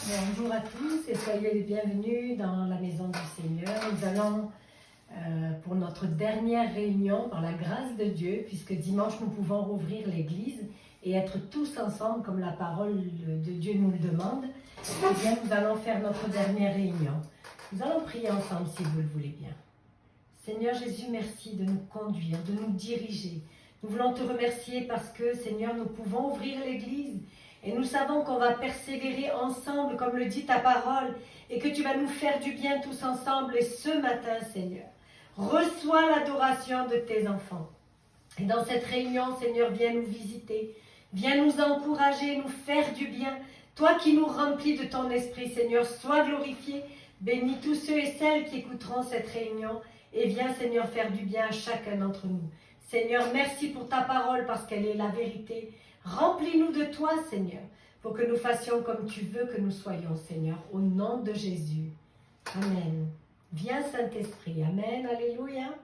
Bonjour à tous et soyez les bienvenus dans la maison du Seigneur. Nous allons pour notre dernière réunion par la grâce de Dieu, puisque dimanche nous pouvons rouvrir l'église et être tous ensemble comme la parole de Dieu nous le demande. Eh bien, nous allons faire notre dernière réunion. Nous allons prier ensemble si vous le voulez bien. Seigneur Jésus, merci de nous conduire, de nous diriger. Nous voulons te remercier parce que, Seigneur, nous pouvons ouvrir l'église et nous savons qu'on va persévérer ensemble, comme le dit ta parole, et que tu vas nous faire du bien tous ensemble. Et ce matin, Seigneur, reçois l'adoration de tes enfants. Et dans cette réunion, Seigneur, viens nous visiter, viens nous encourager, nous faire du bien. Toi qui nous remplis de ton esprit, Seigneur, sois glorifié. Bénis tous ceux et celles qui écouteront cette réunion. Et viens, Seigneur, faire du bien à chacun d'entre nous. Seigneur, merci pour ta parole parce qu'elle est la vérité. Remplis-nous de toi, Seigneur, pour que nous fassions comme tu veux que nous soyons, Seigneur, au nom de Jésus. Amen. Viens, Saint-Esprit. Amen. Alléluia.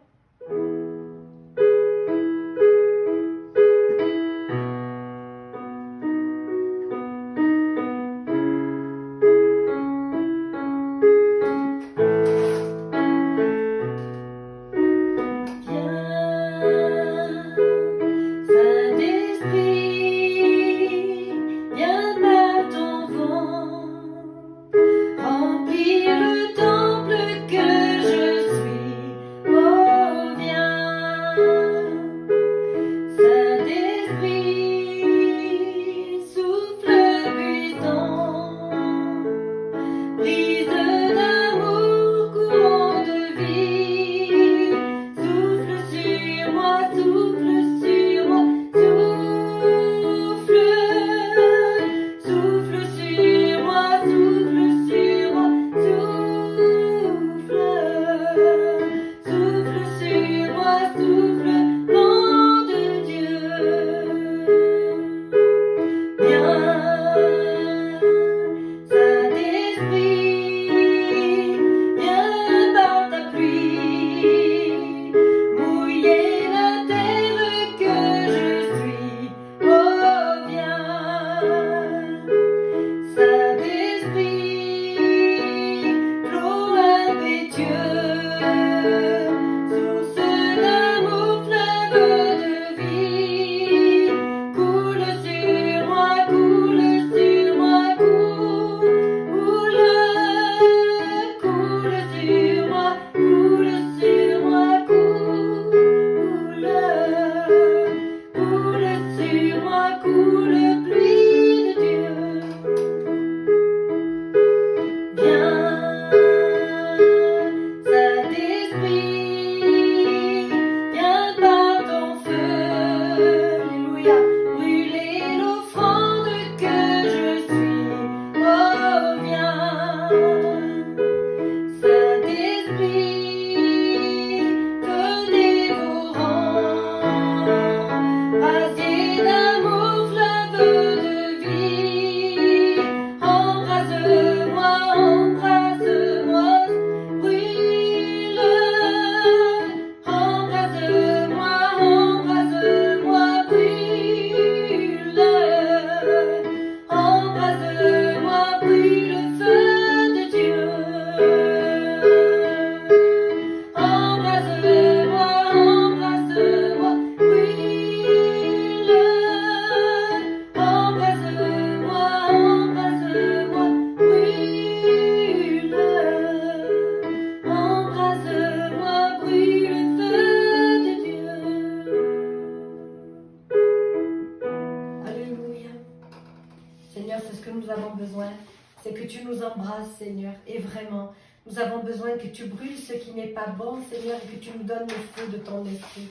Seigneur, et vraiment, nous avons besoin que tu brûles ce qui n'est pas bon, Seigneur, et que tu nous donnes le feu de ton esprit.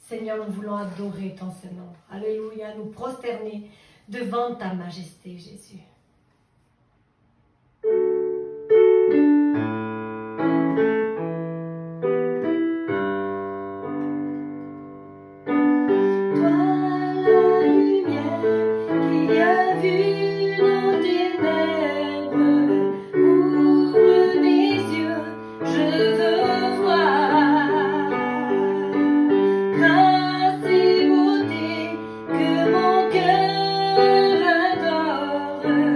Seigneur, nous voulons adorer ton Seigneur. Alléluia, nous prosterner devant ta majesté, Jésus. Grâce et beauté que mon cœur adore.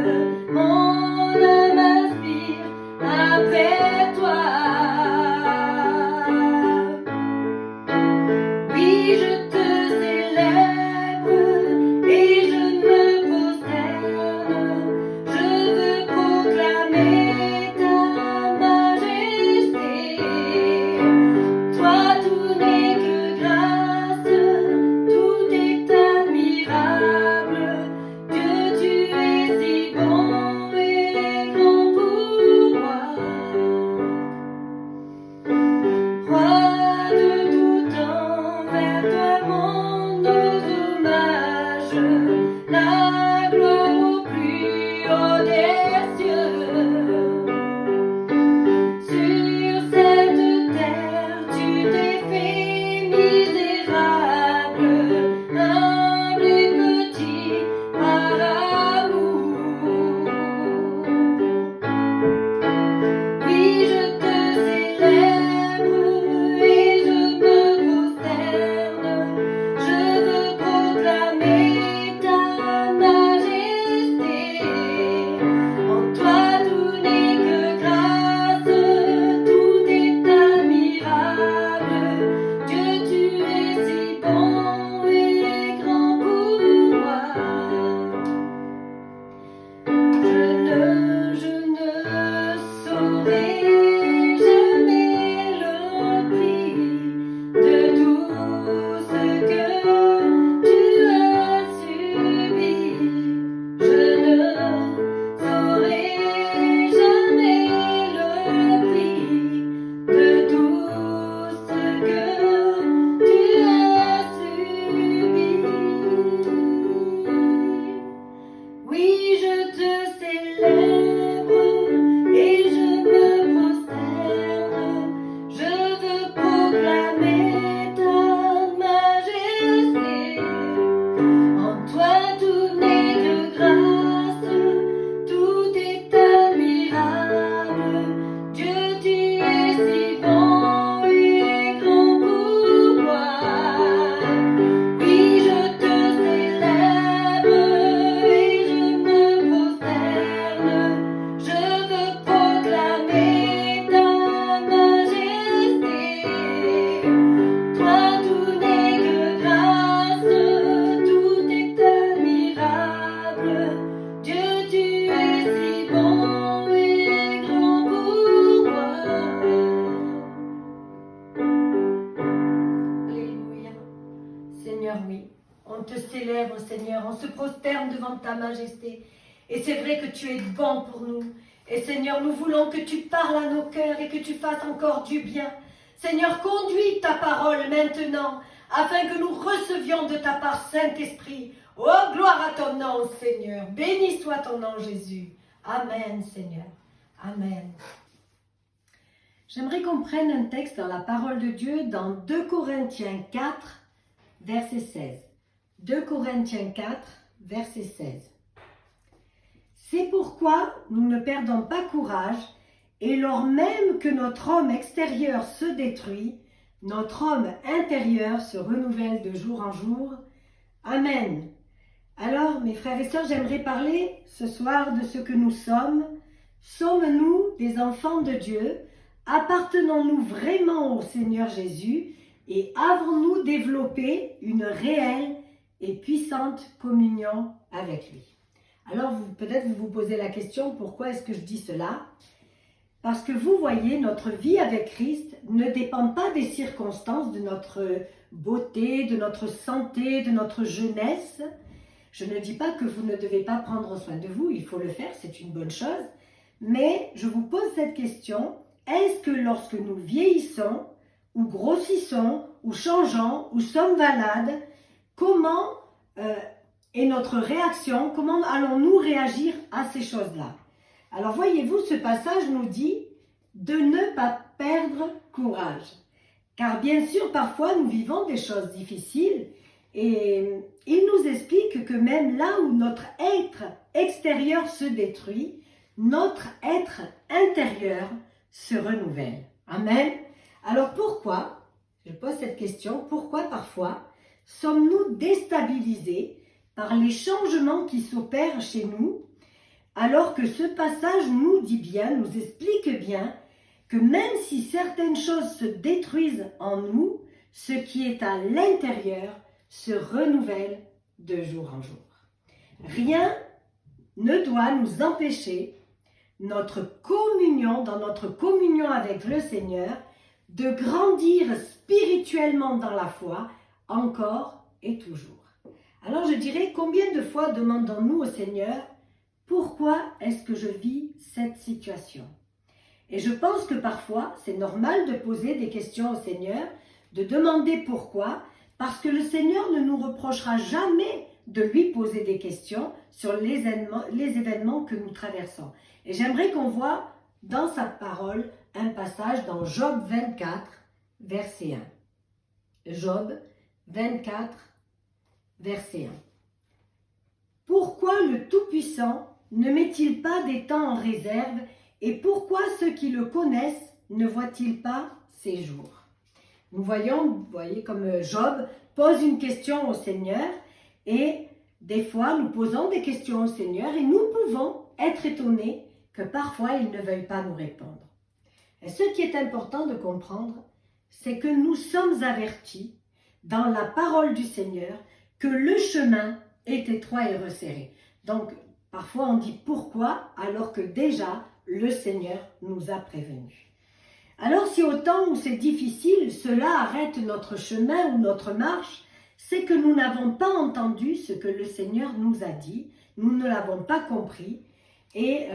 s'élève, Seigneur, on se prosterne devant ta majesté. Et c'est vrai que tu es bon pour nous. Et Seigneur, nous voulons que tu parles à nos cœurs et que tu fasses encore du bien. Seigneur, conduis ta parole maintenant, afin que nous recevions de ta part Saint-Esprit. Oh, gloire à ton nom, Seigneur. Béni soit ton nom, Jésus. Amen, Seigneur. Amen. J'aimerais qu'on prenne un texte dans la parole de Dieu dans 2 Corinthiens 4, verset 16. 2 Corinthiens 4, verset 16. C'est pourquoi nous ne perdons pas courage, et lors même que notre homme extérieur se détruit, notre homme intérieur se renouvelle de jour en jour. Amen. Alors, mes frères et sœurs, j'aimerais parler ce soir de ce que nous sommes. Sommes-nous des enfants de Dieu? Appartenons-nous vraiment au Seigneur Jésus? Et avons-nous développé une réelle et puissante communion avec lui? Alors, peut-être vous vous posez la question, pourquoi est-ce que je dis cela? Parce que vous voyez, notre vie avec Christ ne dépend pas des circonstances, de notre beauté, de notre santé, de notre jeunesse. Je ne dis pas que vous ne devez pas prendre soin de vous, il faut le faire, c'est une bonne chose. Mais je vous pose cette question, est-ce que lorsque nous vieillissons, ou grossissons, ou changeons, ou sommes malades, comment est notre réaction, comment allons-nous réagir à ces choses-là? Alors voyez-vous, ce passage nous dit de ne pas perdre courage. Car bien sûr, parfois nous vivons des choses difficiles et il nous explique que même là où notre être extérieur se détruit, notre être intérieur se renouvelle. Amen. Alors pourquoi, je pose cette question, pourquoi parfois sommes-nous déstabilisés par les changements qui s'opèrent chez nous, alors que ce passage nous dit bien, nous explique bien, que même si certaines choses se détruisent en nous, ce qui est à l'intérieur se renouvelle de jour en jour. Rien ne doit nous empêcher dans notre communion avec le Seigneur, de grandir spirituellement dans la foi, encore et toujours. Alors je dirais, combien de fois demandons-nous au Seigneur, pourquoi est-ce que je vis cette situation? Et je pense que parfois, c'est normal de poser des questions au Seigneur, de demander pourquoi, parce que le Seigneur ne nous reprochera jamais de lui poser des questions sur les événements que nous traversons. Et j'aimerais qu'on voit dans sa parole un passage dans Job 24, verset 1. Job 24, verset 1. Pourquoi le Tout-Puissant ne met-il pas des temps en réserve et pourquoi ceux qui le connaissent ne voient-ils pas ses jours? Nous voyons, vous voyez, comme Job pose une question au Seigneur et des fois nous posons des questions au Seigneur et nous pouvons être étonnés que parfois il ne veuille pas nous répondre. Et ce qui est important de comprendre, c'est que nous sommes avertis dans la parole du Seigneur que le chemin est étroit et resserré. Donc, parfois on dit pourquoi alors que déjà le Seigneur nous a prévenus. Alors si au temps où c'est difficile, cela arrête notre chemin ou notre marche, c'est que nous n'avons pas entendu ce que le Seigneur nous a dit, nous ne l'avons pas compris. Et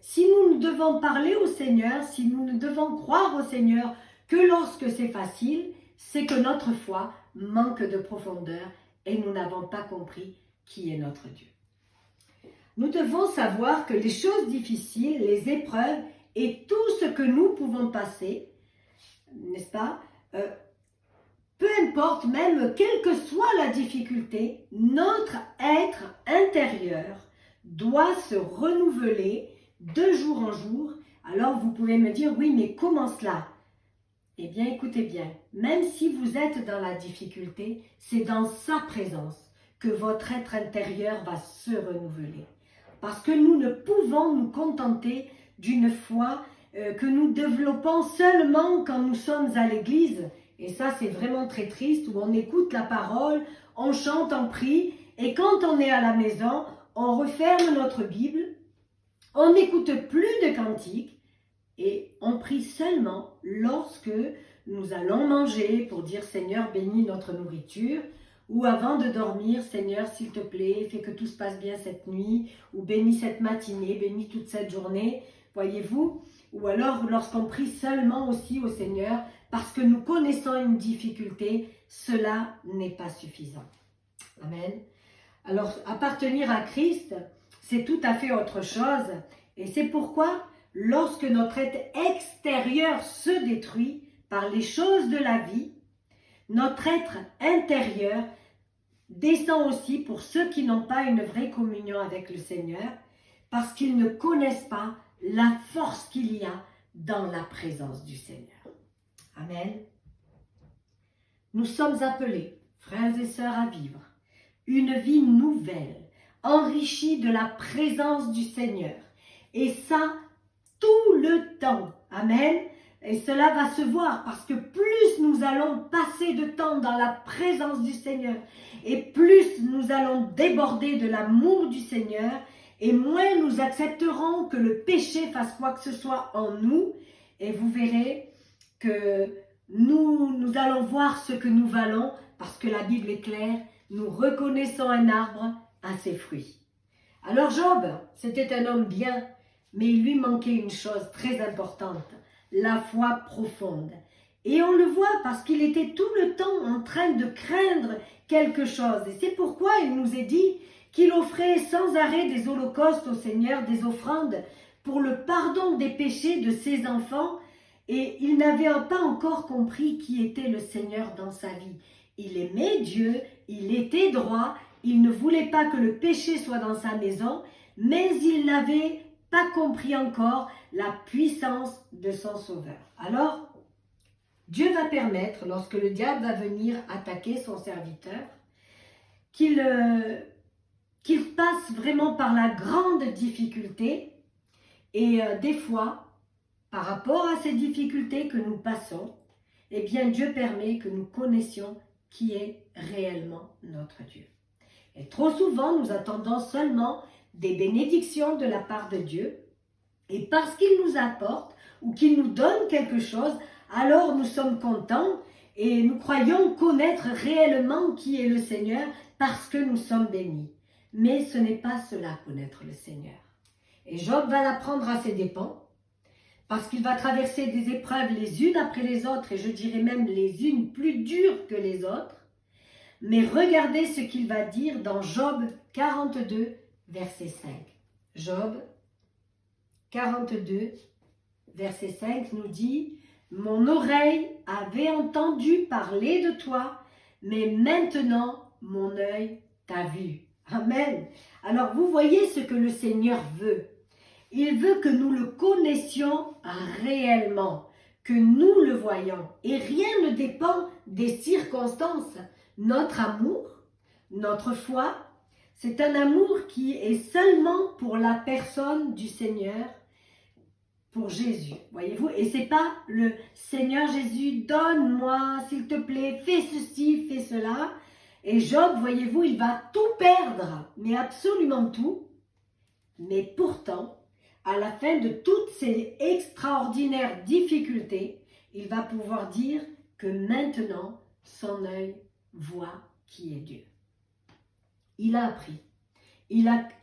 si nous ne devons parler au Seigneur, si nous ne devons croire au Seigneur que lorsque c'est facile, c'est que notre foi manque de profondeur et nous n'avons pas compris qui est notre Dieu. Nous devons savoir que les choses difficiles, les épreuves et tout ce que nous pouvons passer, n'est-ce pas, peu importe même quelle que soit la difficulté, notre être intérieur doit se renouveler de jour en jour. Alors vous pouvez me dire, oui, mais comment cela? Eh bien, écoutez bien, même si vous êtes dans la difficulté, c'est dans sa présence que votre être intérieur va se renouveler. Parce que nous ne pouvons nous contenter d'une foi que nous développons seulement quand nous sommes à l'église. Et ça, c'est vraiment très triste, où on écoute la parole, on chante, on prie, et quand on est à la maison, on referme notre Bible, on n'écoute plus de cantiques, et on prie seulement lorsque nous allons manger pour dire « Seigneur, bénis notre nourriture », ou avant de dormir, Seigneur, s'il te plaît, fais que tout se passe bien cette nuit, ou bénis cette matinée, bénis toute cette journée, voyez-vous. Ou alors lorsqu'on prie seulement aussi au Seigneur, parce que nous connaissons une difficulté, cela n'est pas suffisant. Amen. Alors, appartenir à Christ, c'est tout à fait autre chose. Et c'est pourquoi, lorsque notre être extérieur se détruit par les choses de la vie, notre être intérieur descend aussi pour ceux qui n'ont pas une vraie communion avec le Seigneur, parce qu'ils ne connaissent pas la force qu'il y a dans la présence du Seigneur. Amen. Nous sommes appelés, frères et sœurs, à vivre une vie nouvelle, enrichie de la présence du Seigneur. Et ça, tout le temps. Amen. Et cela va se voir parce que plus nous allons passer de temps dans la présence du Seigneur et plus nous allons déborder de l'amour du Seigneur et moins nous accepterons que le péché fasse quoi que ce soit en nous. Et vous verrez que nous allons voir ce que nous valons parce que la Bible est claire. Nous reconnaissons un arbre à ses fruits. Alors Job, c'était un homme bien, mais il lui manquait une chose très importante, la foi profonde. Et on le voit parce qu'il était tout le temps en train de craindre quelque chose. Et c'est pourquoi il nous est dit qu'il offrait sans arrêt des holocaustes au Seigneur, des offrandes pour le pardon des péchés de ses enfants. Et il n'avait pas encore compris qui était le Seigneur dans sa vie. Il aimait Dieu, il était droit, il ne voulait pas que le péché soit dans sa maison, mais il n'avait pas compris encore la puissance de son Sauveur. Alors, Dieu va permettre, lorsque le diable va venir attaquer son serviteur, qu'il passe vraiment par la grande difficulté. Et des fois, par rapport à ces difficultés que nous passons, eh bien Dieu permet que nous connaissions qui est réellement notre Dieu. Et trop souvent, nous attendons seulement des bénédictions de la part de Dieu. Et parce qu'il nous apporte ou qu'il nous donne quelque chose, alors nous sommes contents et nous croyons connaître réellement qui est le Seigneur parce que nous sommes bénis. Mais ce n'est pas cela, connaître le Seigneur. Et Job va l'apprendre à ses dépens parce qu'il va traverser des épreuves les unes après les autres et je dirais même les unes plus dures que les autres. Mais regardez ce qu'il va dire dans Job 42, verset 5. Job 42, verset 5 nous dit « Mon oreille avait entendu parler de toi, mais maintenant mon œil t'a vu. » Amen. Alors vous voyez ce que le Seigneur veut. Il veut que nous le connaissions réellement, que nous le voyons. Et rien ne dépend des circonstances. Notre amour, notre foi, c'est un amour qui est seulement pour la personne du Seigneur, pour Jésus, voyez-vous. Et c'est pas le Seigneur Jésus, donne-moi, s'il te plaît, fais ceci, fais cela. Et Job, voyez-vous, il va tout perdre, mais absolument tout. Mais pourtant, à la fin de toutes ces extraordinaires difficultés, il va pouvoir dire que maintenant, son œil voit qui est Dieu. Il a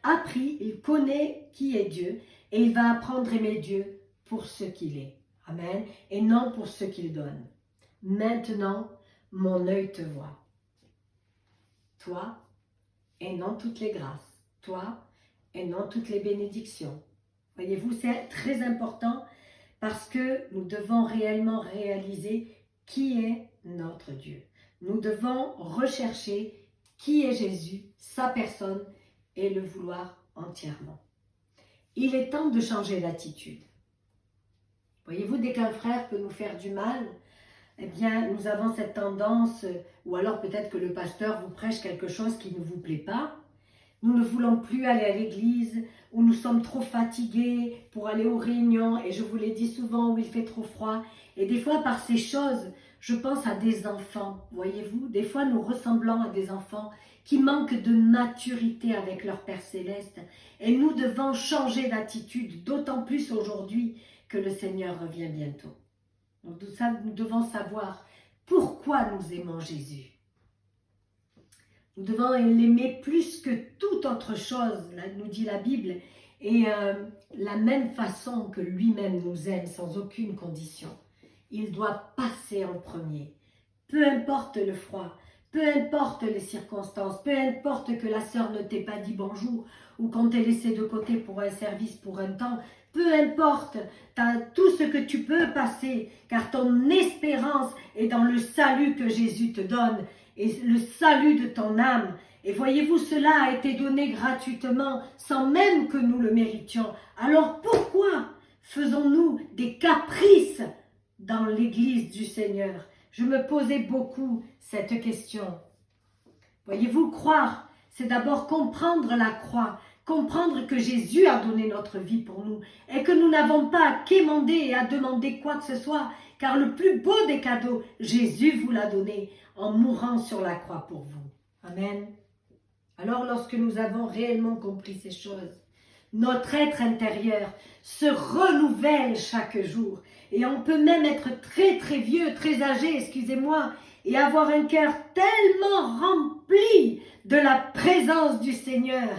appris, il connaît qui est Dieu et il va apprendre à aimer Dieu pour ce qu'il est. Amen. Et non pour ce qu'il donne. Maintenant, mon œil te voit. Toi et non toutes les grâces. Toi et non toutes les bénédictions. Voyez-vous, c'est très important parce que nous devons réellement réaliser qui est notre Dieu. Nous devons rechercher qui est Jésus, sa personne, et le vouloir entièrement. Il est temps de changer d'attitude. Voyez-vous, dès qu'un frère peut nous faire du mal, eh bien, nous avons cette tendance, ou alors peut-être que le pasteur vous prêche quelque chose qui ne vous plaît pas. Nous ne voulons plus aller à l'église, ou nous sommes trop fatigués pour aller aux réunions, et je vous l'ai dit souvent, où il fait trop froid. Et des fois, par ces choses, je pense à des enfants, voyez-vous. Des fois, nous ressemblons à des enfants qui manquent de maturité avec leur Père Céleste. Et nous devons changer d'attitude, d'autant plus aujourd'hui que le Seigneur revient bientôt. Donc, nous devons savoir pourquoi nous aimons Jésus. Nous devons l'aimer plus que toute autre chose, là, nous dit la Bible, et la même façon que lui-même nous aime, sans aucune condition. Il doit passer en premier. Peu importe le froid, peu importe les circonstances, peu importe que la sœur ne t'ait pas dit bonjour ou qu'on t'ait laissé de côté pour un service pour un temps, peu importe tout ce que tu peux passer, car ton espérance est dans le salut que Jésus te donne et le salut de ton âme. Et voyez-vous, cela a été donné gratuitement sans même que nous le méritions. Alors pourquoi faisons-nous des caprices dans l'Église du Seigneur? Je me posais beaucoup cette question. Voyez-vous, croire, c'est d'abord comprendre la croix, comprendre que Jésus a donné notre vie pour nous et que nous n'avons pas à quémander et à demander quoi que ce soit, car le plus beau des cadeaux, Jésus vous l'a donné en mourant sur la croix pour vous. Amen. Alors lorsque nous avons réellement compris ces choses, notre être intérieur se renouvelle chaque jour. Et on peut même être très très vieux, très âgé, excusez-moi, et avoir un cœur tellement rempli de la présence du Seigneur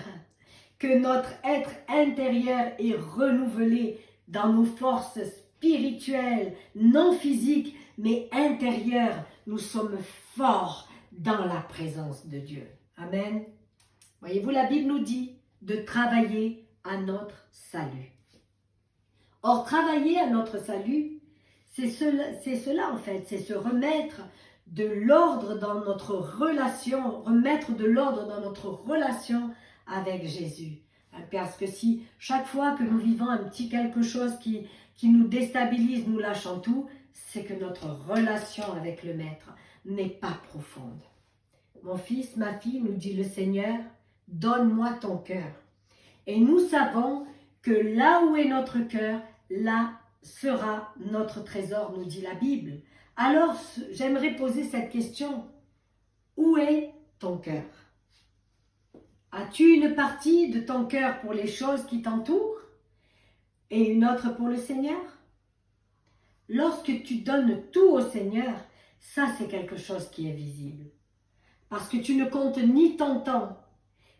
que notre être intérieur est renouvelé dans nos forces spirituelles, non physiques, mais intérieures. Nous sommes forts dans la présence de Dieu. Amen. Voyez-vous, la Bible nous dit de travailler à notre salut. Or, travailler à notre salut, c'est cela en fait, c'est se remettre de l'ordre dans notre relation, remettre de l'ordre dans notre relation avec Jésus. Parce que si chaque fois que nous vivons un petit quelque chose qui nous déstabilise, nous lâchons tout, c'est que notre relation avec le Maître n'est pas profonde. Mon fils, ma fille, nous dit le Seigneur, donne-moi ton cœur. Et nous savons que là où est notre cœur, là sera notre trésor, nous dit la Bible. Alors, j'aimerais poser cette question. Où est ton cœur? As-tu une partie de ton cœur pour les choses qui t'entourent et une autre pour le Seigneur? Lorsque tu donnes tout au Seigneur, ça c'est quelque chose qui est visible. Parce que tu ne comptes ni ton temps,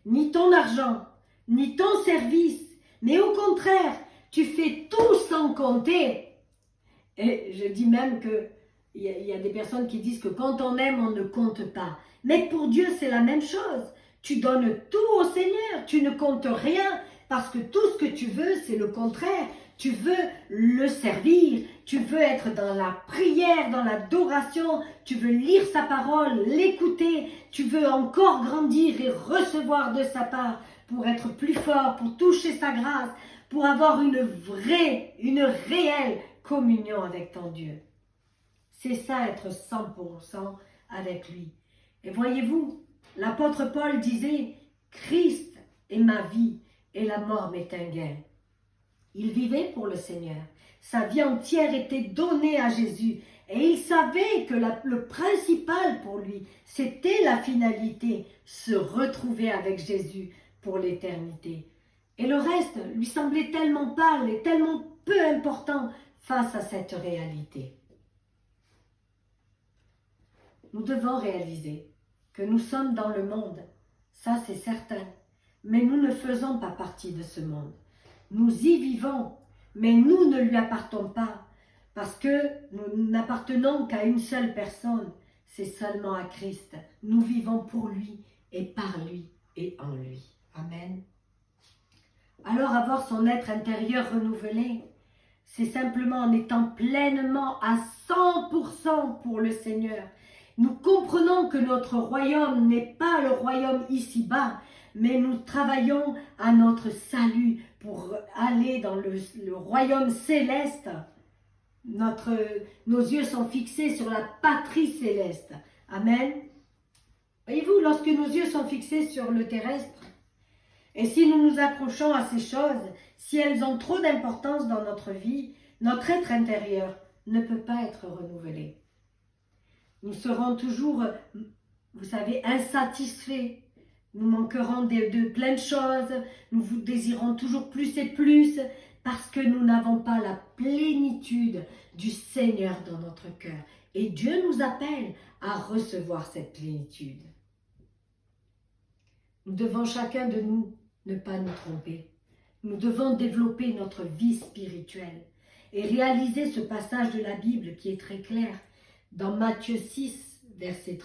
ni ton argent, ni ton service, mais au contraire, tu fais tout sans compter. Et je dis même que il y a des personnes qui disent que quand on aime, on ne compte pas. Mais pour Dieu, c'est la même chose. Tu donnes tout au Seigneur, tu ne comptes rien, parce que tout ce que tu veux, c'est le contraire. Tu veux le servir, tu veux être dans la prière, dans l'adoration, tu veux lire sa parole, l'écouter, tu veux encore grandir et recevoir de sa part pour être plus fort, pour toucher sa grâce, pour avoir une réelle communion avec ton Dieu. C'est ça, être 100% avec lui. Et voyez-vous, l'apôtre Paul disait, Christ est ma vie et la mort m'est un gain. Il vivait pour le Seigneur. Sa vie entière était donnée à Jésus. Et il savait que le principal pour lui, c'était la finalité, se retrouver avec Jésus pour l'éternité. Et le reste lui semblait tellement pâle et tellement peu important face à cette réalité. Nous devons réaliser que nous sommes dans le monde, ça c'est certain, mais nous ne faisons pas partie de ce monde. Nous y vivons, mais nous ne lui appartenons pas, parce que nous n'appartenons qu'à une seule personne, c'est seulement à Christ. Nous vivons pour lui et par lui et en lui. Amen. Alors avoir son être intérieur renouvelé, c'est simplement en étant pleinement à 100% pour le Seigneur. Nous comprenons que notre royaume n'est pas le royaume ici-bas, mais nous travaillons à notre salut pour aller dans le royaume céleste. Nos yeux sont fixés sur la patrie céleste. Amen. Voyez-vous, lorsque nos yeux sont fixés sur le terrestre, et si nous nous accrochons à ces choses, si elles ont trop d'importance dans notre vie, notre être intérieur ne peut pas être renouvelé. Nous serons toujours, vous savez, insatisfaits. Nous manquerons de plein de choses. Nous vous désirons toujours plus et plus parce que nous n'avons pas la plénitude du Seigneur dans notre cœur. Et Dieu nous appelle à recevoir cette plénitude. Nous devons chacun de nous ne pas nous tromper. Nous devons développer notre vie spirituelle et réaliser ce passage de la Bible qui est très clair dans Matthieu 6, verset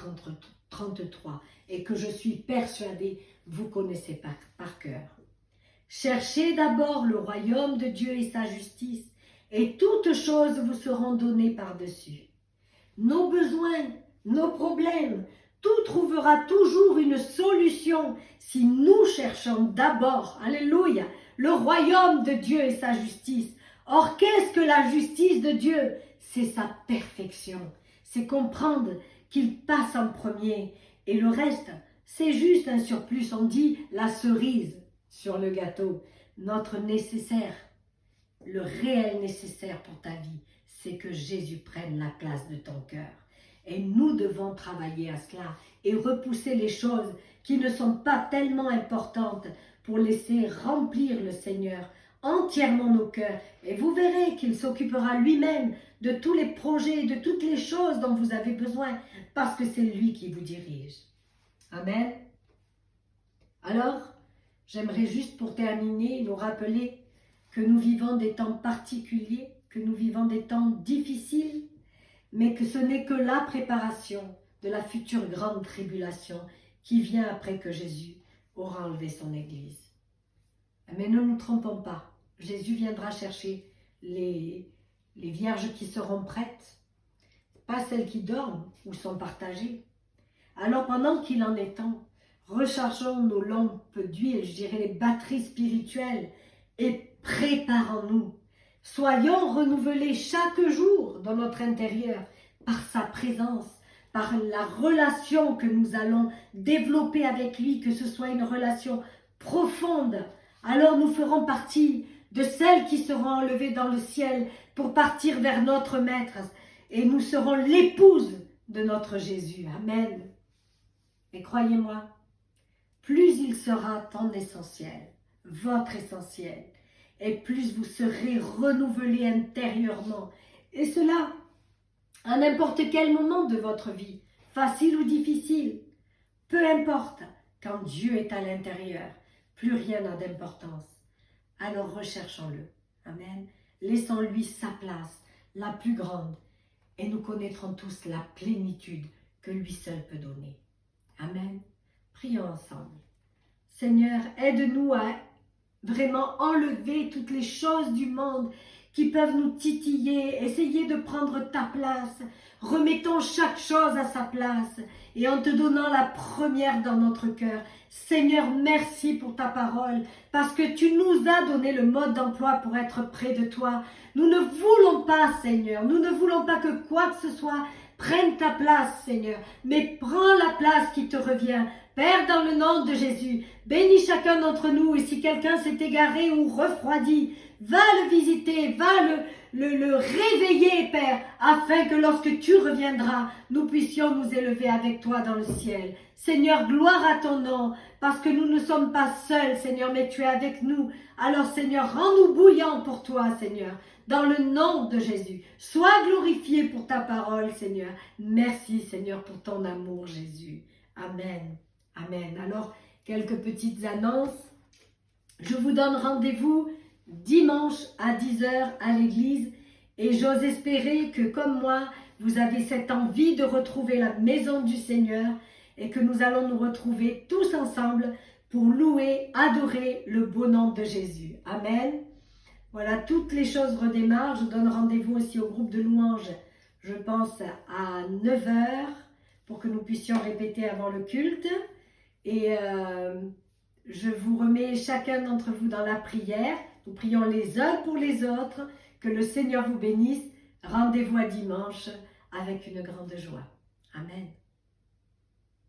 33, et que je suis persuadée, vous connaissez par cœur. Cherchez d'abord le royaume de Dieu et sa justice, et toutes choses vous seront données par-dessus. Nos besoins, nos problèmes, tout trouvera toujours une solution si nous cherchons d'abord, alléluia, le royaume de Dieu et sa justice. Or, qu'est-ce que la justice de Dieu? C'est sa perfection. C'est comprendre qu'il passe en premier. Et le reste, c'est juste un surplus. On dit la cerise sur le gâteau. Notre nécessaire, le réel nécessaire pour ta vie, c'est que Jésus prenne la place de ton cœur. Et nous devons travailler à cela et repousser les choses qui ne sont pas tellement importantes pour laisser remplir le Seigneur entièrement nos cœurs. Et vous verrez qu'il s'occupera lui-même de tous les projets, de toutes les choses dont vous avez besoin, parce que c'est lui qui vous dirige. Amen. Alors, j'aimerais juste pour terminer nous rappeler que nous vivons des temps particuliers, que nous vivons des temps difficiles, mais que ce n'est que la préparation de la future grande tribulation qui vient après que Jésus aura enlevé son Église. Mais ne nous trompons pas, Jésus viendra chercher les vierges qui seront prêtes, pas celles qui dorment ou sont partagées. Alors pendant qu'il en est temps, rechargeons nos lampes d'huile, je dirais les batteries spirituelles, et préparons-nous. Soyons renouvelés chaque jour dans notre intérieur par sa présence, par la relation que nous allons développer avec lui, que ce soit une relation profonde. Alors nous ferons partie de celles qui seront enlevées dans le ciel pour partir vers notre Maître. Et nous serons l'épouse de notre Jésus. Amen. Et croyez-moi, plus il sera ton essentiel, votre essentiel, et plus vous serez renouvelés intérieurement. Et cela, à n'importe quel moment de votre vie, facile ou difficile, peu importe, quand Dieu est à l'intérieur, plus rien n'a d'importance. Alors recherchons-le. Amen. Laissons-lui sa place, la plus grande, et nous connaîtrons tous la plénitude que lui seul peut donner. Amen. Prions ensemble. Seigneur, aide-nous à vraiment enlever toutes les choses du monde qui peuvent nous titiller, essayer de prendre ta place. Remettons chaque chose à sa place et en te donnant la première dans notre cœur. Seigneur, merci pour ta parole, parce que tu nous as donné le mode d'emploi pour être près de toi. Nous ne voulons pas, Seigneur, nous ne voulons pas que quoi que ce soit prenne ta place, Seigneur, mais prends la place qui te revient. Père, dans le nom de Jésus, bénis chacun d'entre nous, et si quelqu'un s'est égaré ou refroidi, va le visiter, va le réveiller, Père, afin que lorsque tu reviendras, nous puissions nous élever avec toi dans le ciel. Seigneur, gloire à ton nom, parce que nous ne sommes pas seuls, Seigneur, mais tu es avec nous. Alors, Seigneur, rends-nous bouillants pour toi, Seigneur, dans le nom de Jésus. Sois glorifié pour ta parole, Seigneur. Merci, Seigneur, pour ton amour, Jésus. Amen. Amen. Alors, quelques petites annonces. Je vous donne rendez-vous dimanche à 10 h à l'église et j'ose espérer que, comme moi, vous avez cette envie de retrouver la maison du Seigneur et que nous allons nous retrouver tous ensemble pour louer, adorer le beau nom de Jésus. Amen. Voilà, toutes les choses redémarrent. Je donne rendez-vous aussi au groupe de louanges, je pense à 9 h pour que nous puissions répéter avant le culte. Et je vous remets chacun d'entre vous dans la prière. Nous prions les uns pour les autres. Que le Seigneur vous bénisse. Rendez-vous à dimanche avec une grande joie. Amen.